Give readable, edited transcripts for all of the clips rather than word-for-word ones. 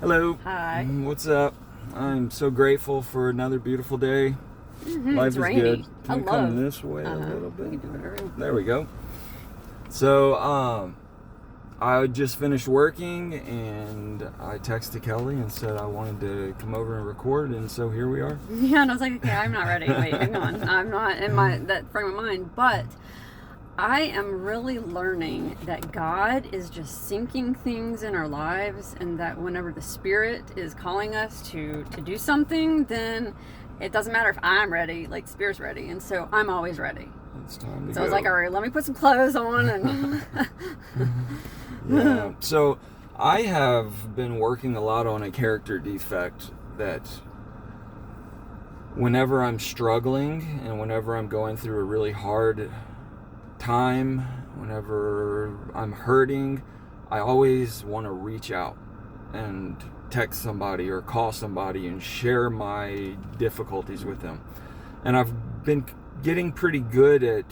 Hello. Hi. What's up? I'm so grateful for another beautiful day. Life It's is rainy. good. I Can we come love. this way a little We bit? can do whatever. There we go. So, I just finished working and I texted Kelly and said I wanted to come over and record, and so here we are. Yeah, and I was like, okay, I'm not ready. Wait, hang on. I'm not in that frame of mind, but I am really learning that God is just syncing things in our lives, and that whenever the Spirit is calling us to do something, then it doesn't matter if I'm ready, like Spirit's ready, and so I'm always ready. It's time to So go. I was like, all right, let me put some clothes on and Yeah. So I have been working a lot on a character defect that whenever I'm struggling and whenever I'm going through a really hard time, whenever I'm hurting, I always want to reach out and text somebody or call somebody and share my difficulties with them. And I've been getting pretty good at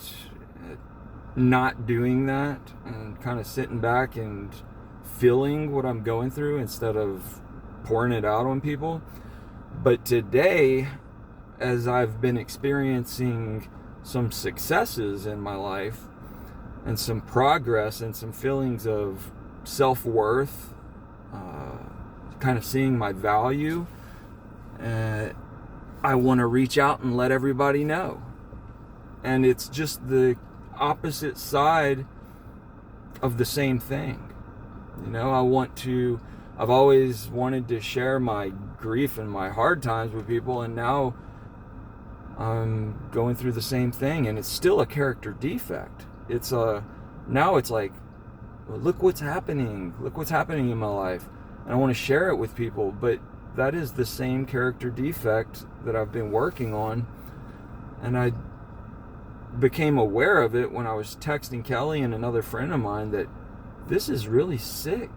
not doing that and kind of sitting back and feeling what I'm going through instead of pouring it out on people. But today, as I've been experiencing some successes in my life and some progress and some feelings of self-worth, kind of seeing my value, I want to reach out and let everybody know. And it's just the opposite side of the same thing. You know, I've always wanted to share my grief and my hard times with people, and now I'm going through the same thing, and it's still a character defect. Now it's like, well, look what's happening in my life, and I want to share it with people, but that is the same character defect that I've been working on, and I became aware of it when I was texting Kelly and another friend of mine that this is really sick.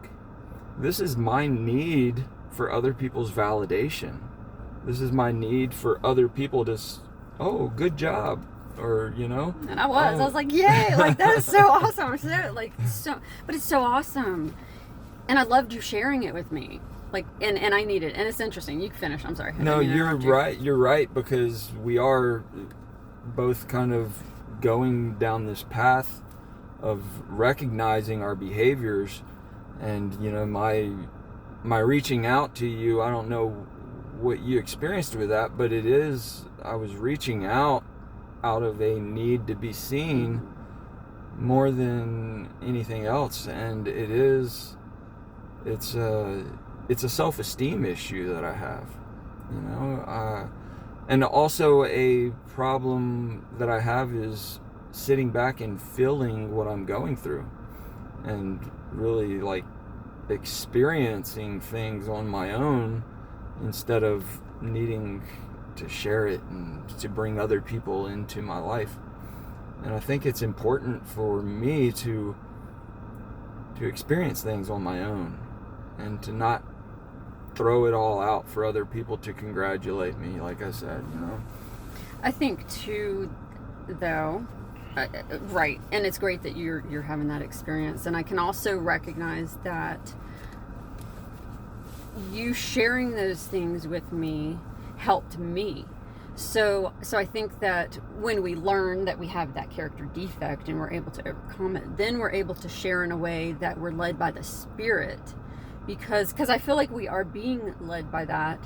This is my need for other people's validation. This is my need for other people to, oh, good job, or and I was like, yay, like that is so awesome. But it's so awesome, and I loved you sharing it with me. Like, and I need it, and it's interesting. You can finish. I'm sorry. No, you're right. You're right, because we are both kind of going down this path of recognizing our behaviors, and my reaching out to you, I don't know what you experienced with that, but I was reaching out of a need to be seen more than anything else, and it's a self-esteem issue that I have, and also a problem that I have is sitting back and feeling what I'm going through and really like experiencing things on my own instead of needing to share it and to bring other people into my life. And I think it's important for me to experience things on my own and to not throw it all out for other people to congratulate me, like I said, I think too, though, right, and it's great that you're having that experience, and I can also recognize that you sharing those things with me helped me. So I think that when we learn that we have that character defect and we're able to overcome it, then we're able to share in a way that we're led by the Spirit, because I feel like we are being led by the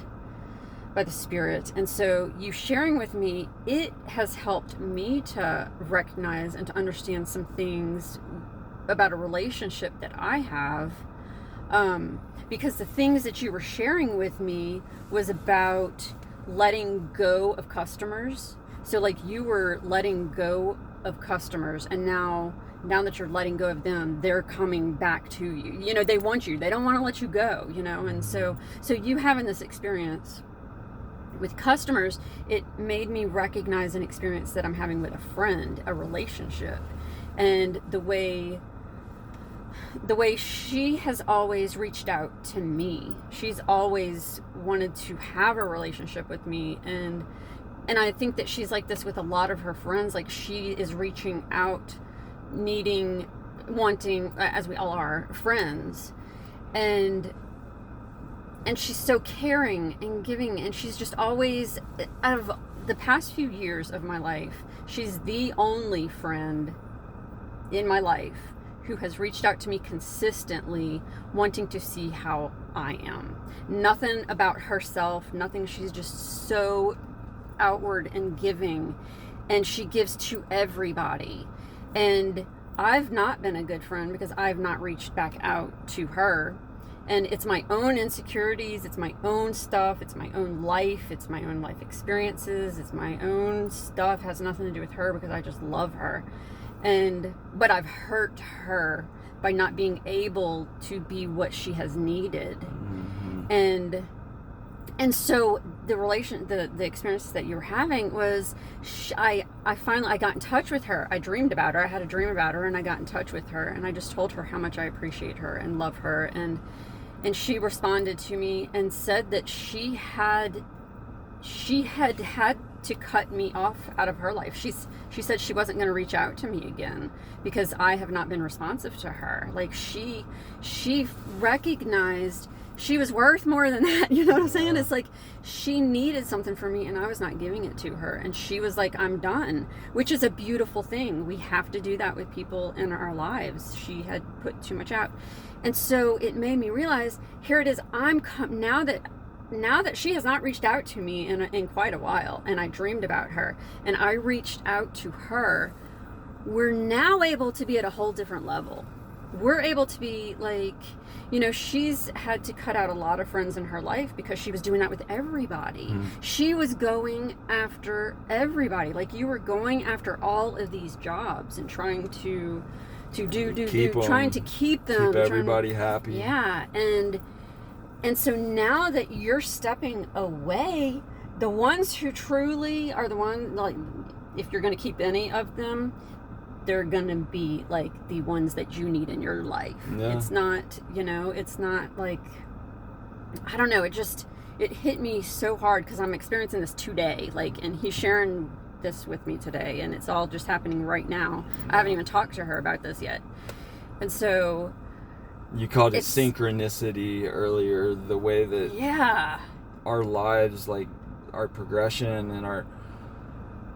Spirit. And so you sharing with me, it has helped me to recognize and to understand some things about a relationship that I have, because the things that you were sharing with me was about letting go of customers. So like you were letting go of customers, and now that you're letting go of them, they're coming back to you. They want you. They don't want to let you go, and so you having this experience with customers, it made me recognize an experience that I'm having with a friend, a relationship, and the way she has always reached out to me. She's always wanted to have a relationship with me, and I think that she's like this with a lot of her friends. Like, she is reaching out, wanting, as we all are, friends. And she's so caring and giving, and she's just always, out of the past few years of my life, she's the only friend in my life who has reached out to me consistently wanting to see how I am. Nothing about herself, nothing. She's just so outward and giving, and she gives to everybody. And I've not been a good friend because I've not reached back out to her. And it's my own insecurities, it's my own stuff, it's my own life experiences, it's my own stuff. It has nothing to do with her because I just love her. But I've hurt her by not being able to be what she has needed. Mm-hmm. And so the experiences that you were having was, I finally got in touch with her. I dreamed about her. I had a dream about her, and I got in touch with her, and I just told her how much I appreciate her and love her. And she responded to me and said that she had to cut me off out of her life. She said she wasn't going to reach out to me again because I have not been responsive to her. Like, she recognized she was worth more than that. You know what I'm saying? It's like she needed something from me and I was not giving it to her. And she was like, I'm done, which is a beautiful thing. We have to do that with people in our lives. She had put too much out. And so it made me realize, here it is. Now that she has not reached out to me in quite a while, and I dreamed about her and I reached out to her, we're now able to be at a whole different level. We're able to be like, she's had to cut out a lot of friends in her life because she was doing that with everybody. She was going after everybody. Like, you were going after all of these jobs and trying to trying to keep them, keep everybody happy. Yeah. And so now that you're stepping away, the ones who truly are the ones, like, if you're going to keep any of them, they're going to be like the ones that you need in your life. Yeah. It's not, it's not like, I don't know. It hit me so hard because I'm experiencing this today. Like, and he's sharing this with me today, and it's all just happening right now. I haven't even talked to her about this yet. And so, you called it synchronicity earlier, the way that our lives, like our progression and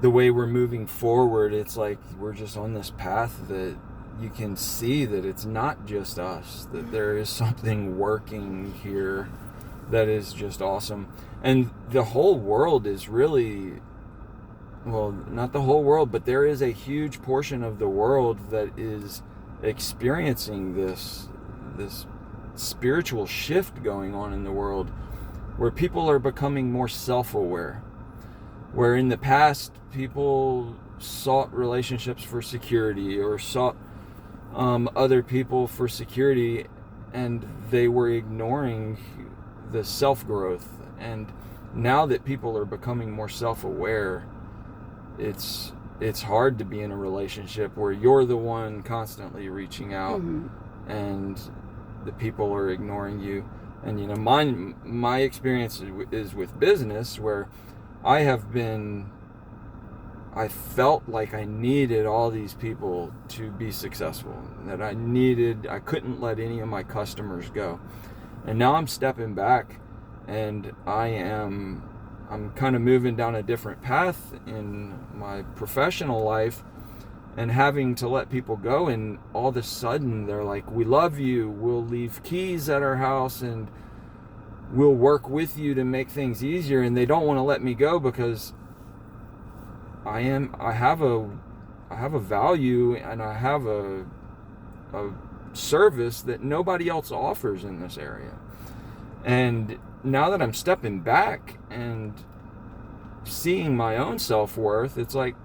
the way we're moving forward, it's like we're just on this path that you can see that it's not just us, that there is something working here that is just awesome. And the whole world is really, well, not the whole world, but there is a huge portion of the world that is experiencing this spiritual shift going on in the world, where people are becoming more self-aware, where in the past people sought relationships for security or sought other people for security, and they were ignoring the self-growth. And now that people are becoming more self-aware, it's hard to be in a relationship where you're the one constantly reaching out and the people are ignoring you. And my experience is with business, where I felt like I needed all these people to be successful, that I couldn't let any of my customers go. And now I'm stepping back, and I'm kind of moving down a different path in my professional life and having to let people go. And all of a sudden they're like, we love you, we'll leave keys at our house, and we'll work with you to make things easier. And they don't want to let me go because I have a value, and I have a service that nobody else offers in this area. And now that I'm stepping back and seeing my own self-worth, it's like,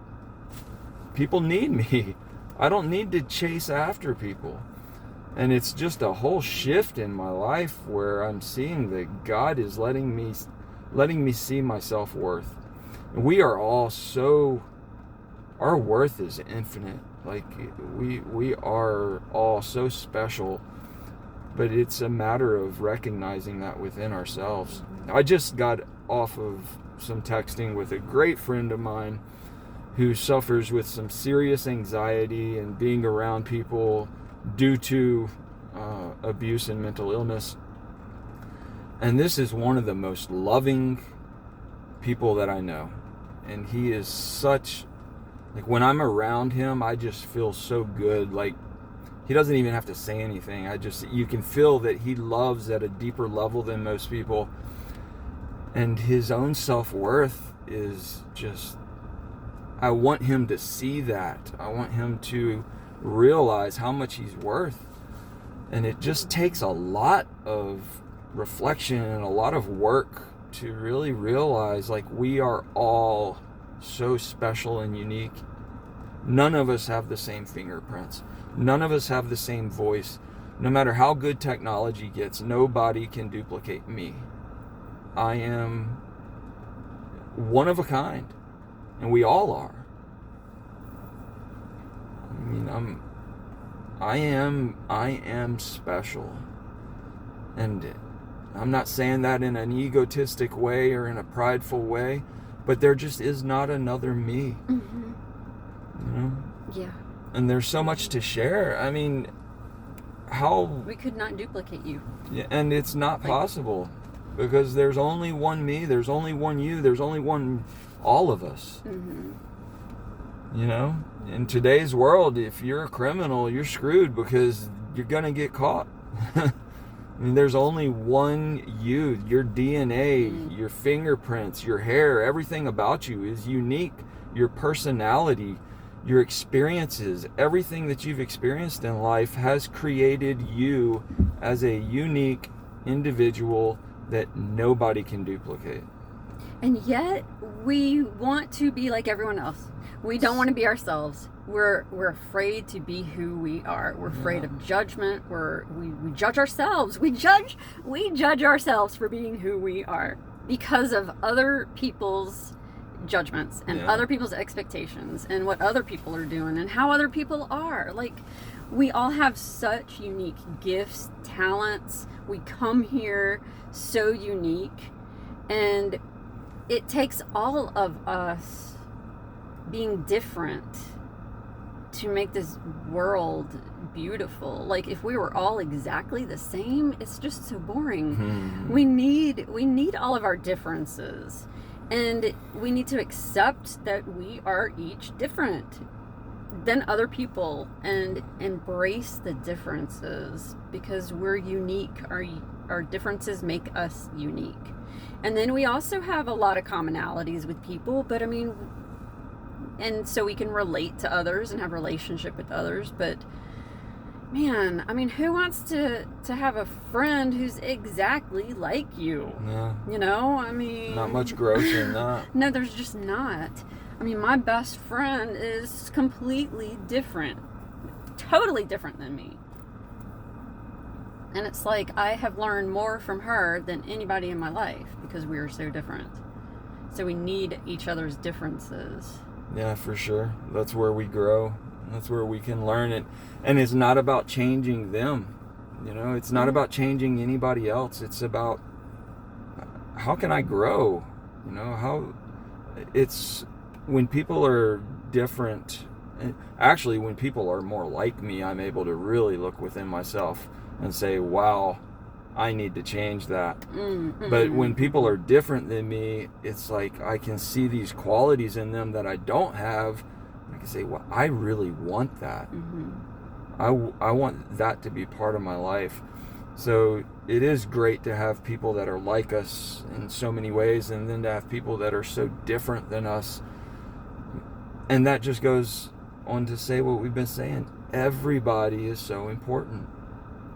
people need me. I don't need to chase after people. And it's just a whole shift in my life where I'm seeing that God is letting me see my self-worth. And we are all our worth is infinite. Like, we are all so special, but it's a matter of recognizing that within ourselves. I just got off of some texting with a great friend of mine who suffers with some serious anxiety and being around people due to abuse and mental illness. And this is one of the most loving people that I know. And he is such, like, when I'm around him, I just feel so good. Like, he doesn't even have to say anything. You can feel that he loves at a deeper level than most people. And his own self-worth is just, I want him to see that. I want him to realize how much he's worth. And it just takes a lot of reflection and a lot of work to really realize, like, we are all so special and unique. None of us have the same fingerprints. None of us have the same voice. No matter how good technology gets, nobody can duplicate me. I am one of a kind, and we all are. I mean, I am special. And I'm not saying that in an egotistic way or in a prideful way, but there just is not another me. Mm-hmm. You know? Yeah. And there's so much to share. I mean, we could not duplicate you. Yeah, and it's not possible, because there's only one me, there's only one you, there's only one all of us. Mm-hmm. You know? In today's world, if you're a criminal, you're screwed, because you're gonna get caught. I mean, there's only one you. Your DNA, your fingerprints, your hair, everything about you is unique. Your personality, your experiences, everything that you've experienced in life has created you as a unique individual that nobody can duplicate. And yet, we want to be like everyone else. We don't want to be ourselves. We're afraid to be who we are. We're afraid of judgment. We judge ourselves. We judge ourselves for being who we are because of other people's judgments and other people's expectations and what other people are doing and how other people are. Like, we all have such unique gifts, talents. We come here so unique, and it takes all of us being different to make this world beautiful. Like, if we were all exactly the same, it's just so boring. Mm-hmm. We need all of our differences, and we need to accept that we are each different than other people and embrace the differences, because we're unique. Our differences make us unique. And then we also have a lot of commonalities with people, but I mean, and so we can relate to others and have relationship with others, but man, I mean, who wants to have a friend who's exactly like you? Yeah. You know, I mean, Not much growth in that. No, there's just not. I mean, my best friend is completely different, totally different than me. And it's like, I have learned more from her than anybody in my life because we are so different. So we need each other's differences. Yeah, for sure. That's where we grow. That's where we can learn it. And it's not about changing them. You know, it's not about changing anybody else. It's about, how can I grow? You know, it's when people are different. Actually, when people are more like me, I'm able to really look within myself and say, wow, I need to change that. Mm-hmm. But when people are different than me, it's like I can see these qualities in them that I don't have. I can say, well, I really want that. Mm-hmm. I want that to be part of my life. So it is great to have people that are like us in so many ways, and then to have people that are so different than us. And that just goes on to say what we've been saying. Everybody is so important.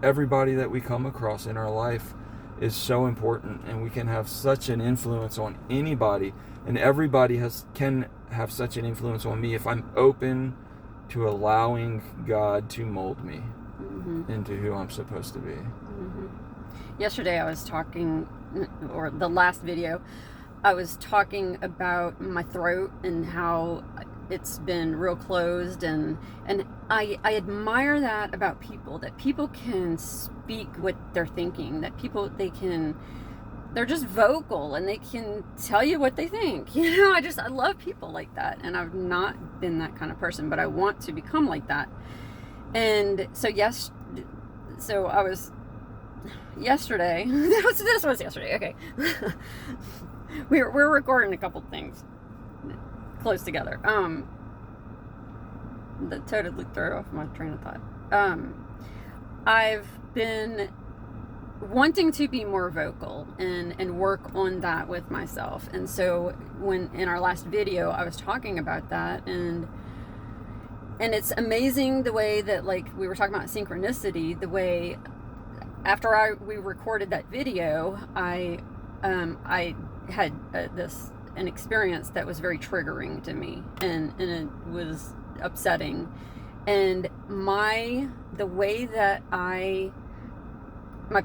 Everybody that we come across in our life is so important, and we can have such an influence on anybody, and everybody can have such an influence on me if I'm open to allowing God to mold me into who I'm supposed to be. Yesterday I was talking, or the last video, I was talking about my throat and how it's been real closed, and I admire that about people, that people can speak what they're thinking, that people, they're just vocal and they can tell you what they think. You know, I love people like that, and I've not been that kind of person, but I want to become like that. And so I was yesterday, this was yesterday, okay. we're recording a couple things close together. That totally threw off my train of thought. I've been wanting to be more vocal and work on that with myself. And so when in our last video I was talking about that, and it's amazing the way that, like, we were talking about synchronicity, the way after we recorded that video, I had an experience that was very triggering to me, and it was upsetting. And the way that my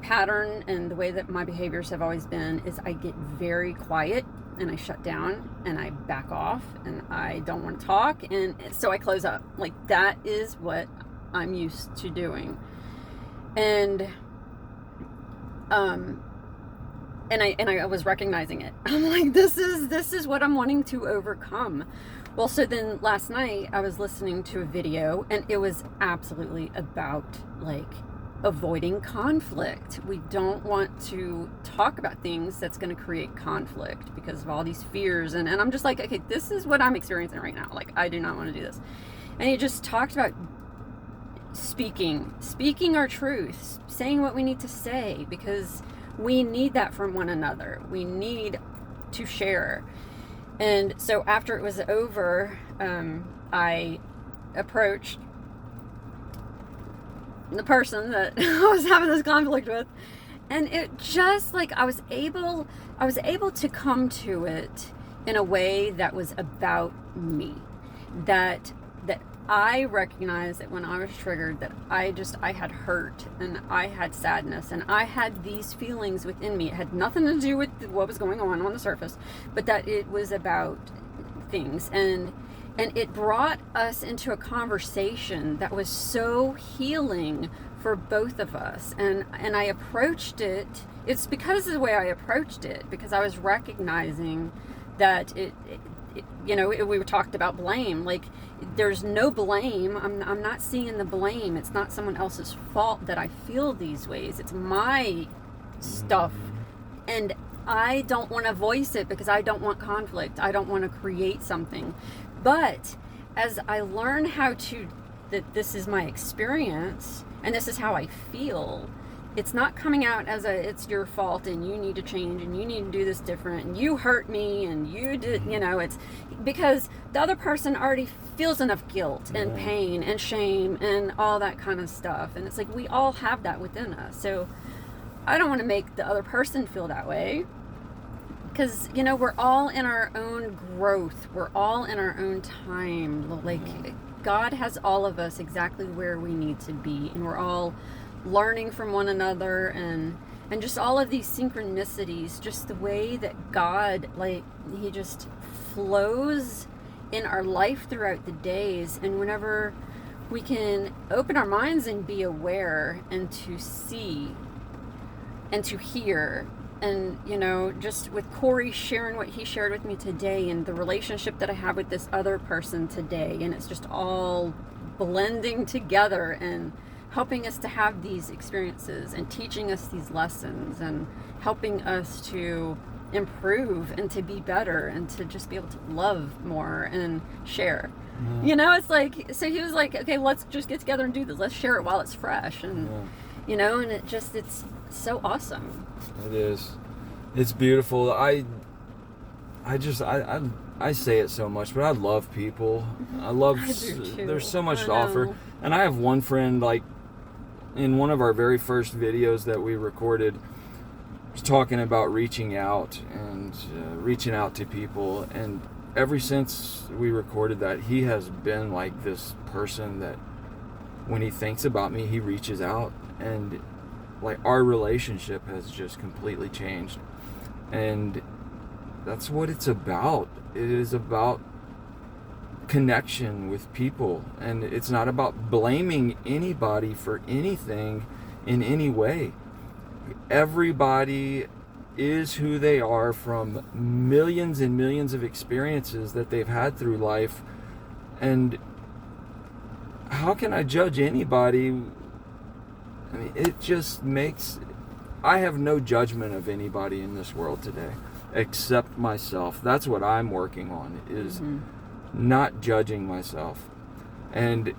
pattern and the way that my behaviors have always been is I get very quiet and I shut down and I back off and I don't want to talk, and so I close up. Like, that is what I'm used to doing. And I was recognizing it. I'm like, this is what I'm wanting to overcome. Well, so then last night I was listening to a video, and it was absolutely about, like, avoiding conflict. We don't want to talk about things that's going to create conflict because of all these fears. And I'm just like, okay, this is what I'm experiencing right now. Like, I do not want to do this. And he just talked about speaking our truth, saying what we need to say, because we need that from one another. We need to share. And so after it was over, I approached the person that I was having this conflict with, and it just, like, I was able to come to it in a way that was about me, that I recognized that when I was triggered, that I had hurt and I had sadness and I had these feelings within me. It had nothing to do with what was going on the surface, but that it was about things. And it brought us into a conversation that was so healing for both of us. And I approached it. It's because of the way I approached it, because I was recognizing that we talked about blame. Like, there's no blame. I'm not seeing the blame. It's not someone else's fault that I feel these ways. It's my stuff. And I don't want to voice it because I don't want conflict. I don't want to create something. But as I learn that this is my experience and this is how I feel, it's not coming out as it's your fault and you need to change and you need to do this different and you hurt me and you did, it's because the other person already feels enough guilt and pain and shame and all that kind of stuff. And it's like, we all have that within us. So I don't want to make the other person feel that way, because, we're all in our own growth. We're all in our own time. Like, God has all of us exactly where we need to be, and we're all learning from one another, and just all of these synchronicities, just the way that God, like, he just flows in our life throughout the days. And whenever we can open our minds and be aware and to see and to hear, and just with Corey sharing what he shared with me today and the relationship that I have with this other person today, and it's just all blending together and helping us to have these experiences and teaching us these lessons and helping us to improve and to be better and to just be able to love more and share. It's like, so he was like, okay, let's just get together and do this. Let's share it while it's fresh. And and it's so awesome. It is. It's beautiful. I say it so much, but I love people. I do too. There's so much to offer. And I have one friend, like, in one of our very first videos that we recorded, was talking about reaching out and reaching out to people. And ever since we recorded that, he has been like this person that when he thinks about me, he reaches out, and like, our relationship has just completely changed. And that's what it's about. It is about connection with people, and it's not about blaming anybody for anything in any way. Everybody is who they are from millions and millions of experiences that they've had through life. And how can I judge anybody? I mean, it just makes I have no judgment of anybody in this world today except myself. That's what I'm working on, is not judging myself. And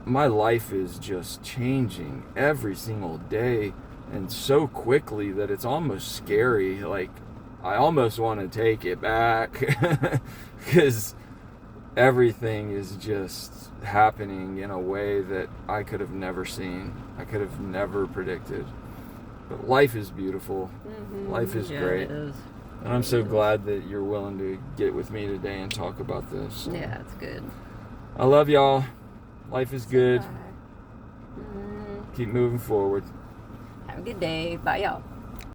my life is just changing every single day, and so quickly that it's almost scary. Like, I almost want to take it back because everything is just happening in a way that I could have never seen. I could have never predicted. But life is beautiful. Life is great. It is. And I'm so glad that you're willing to get with me today and talk about this. Yeah, it's good. I love y'all. Life is good. Bye. Keep moving forward. Have a good day. Bye, y'all.